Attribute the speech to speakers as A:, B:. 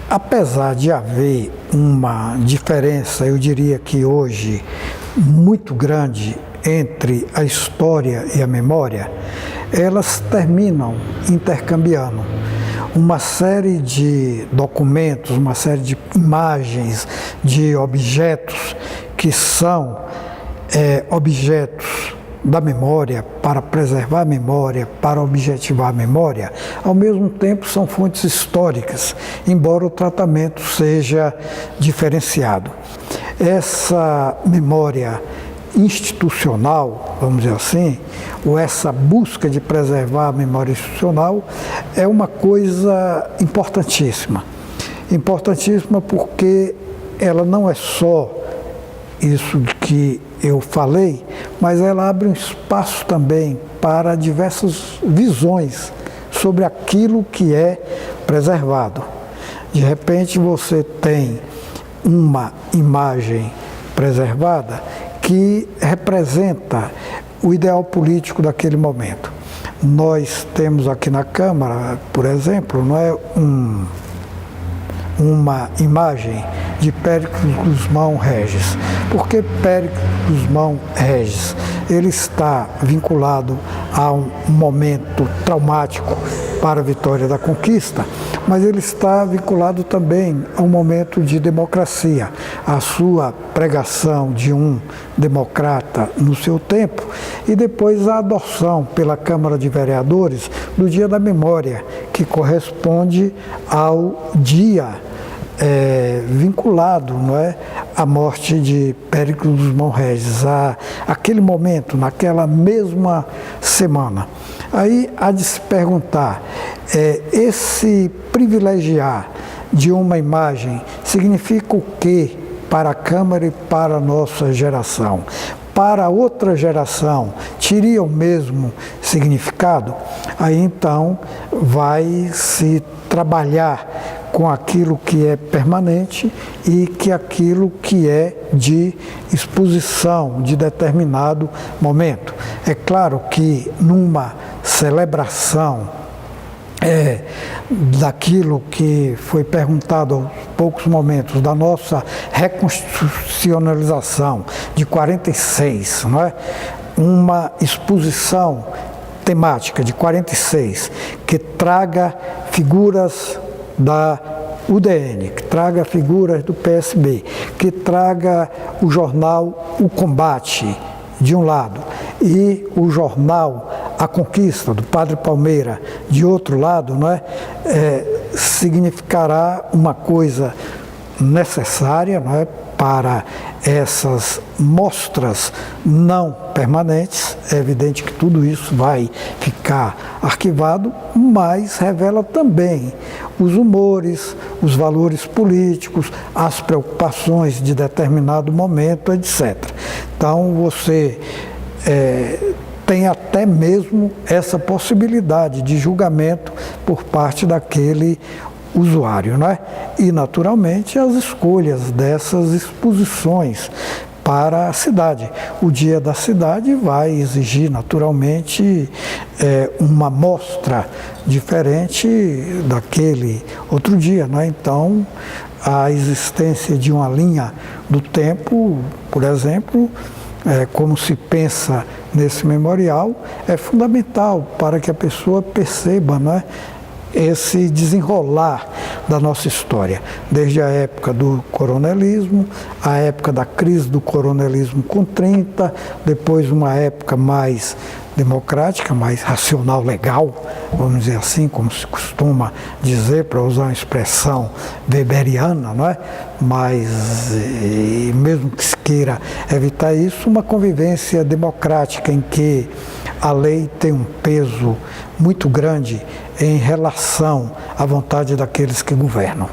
A: Apesar de haver uma diferença, eu diria que hoje, muito grande entre a história e a memória, elas terminam intercambiando uma série de documentos, uma série de imagens, de objetos que são objetos da memória, para preservar a memória, para objetivar a memória, ao mesmo tempo são fontes históricas, embora o tratamento seja diferenciado. Essa memória institucional, vamos dizer assim, ou essa busca de preservar a memória institucional é uma coisa importantíssima. Importantíssima porque ela não é só isso que eu falei, mas ela abre um espaço também para diversas visões sobre aquilo que é preservado. De repente você tem uma imagem preservada que representa o ideal político daquele momento. Nós temos aqui na Câmara, por exemplo, não é uma imagem de Péricles Guzmão Regis. Por que Péricles Guzmão Regis? Ele está vinculado a um momento traumático para a vitória da conquista, mas ele está vinculado também a um momento de democracia. A sua pregação de um democrata no seu tempo e depois a adoção pela Câmara de Vereadores do Dia da Memória, que corresponde ao dia vinculado, não é, à morte de Péricles Guzmão Regis, aquele momento, naquela mesma semana. Aí há de se perguntar, esse privilegiar de uma imagem significa o quê para a Câmara e para a nossa geração? Para outra geração, teria o mesmo significado? Aí então vai se trabalhar com aquilo que é permanente e que aquilo que é de exposição de determinado momento. É claro que numa celebração daquilo que foi perguntado aos poucos momentos da nossa reconstitucionalização de 46, não é? Uma exposição temática de 46 que traga figuras da UDN, que traga figuras do PSB, que traga o jornal O Combate, de um lado, e o jornal A Conquista, do Padre Palmeira, de outro lado, não é? Significará uma coisa necessária, não é? Para essas mostras não permanentes. É evidente que tudo isso vai ficar arquivado, mas revela também os humores, os valores políticos, as preocupações de determinado momento, etc. Então você tem até mesmo essa possibilidade de julgamento por parte daquele usuário, não é? E, naturalmente, as escolhas dessas exposições para a cidade. O Dia da Cidade vai exigir, naturalmente, uma mostra diferente daquele outro dia, não é? Então, a existência de uma linha do tempo, por exemplo, como se pensa nesse memorial, é fundamental para que a pessoa perceba, não é? Esse desenrolar da nossa história, desde a época do coronelismo, a época da crise do coronelismo com 30, depois uma época mais democrática, mais racional, legal, vamos dizer assim, como se costuma dizer, para usar uma expressão weberiana, não é? Mas, mesmo que se queira evitar isso, uma convivência democrática em que a lei tem um peso muito grande em relação à vontade daqueles que governam.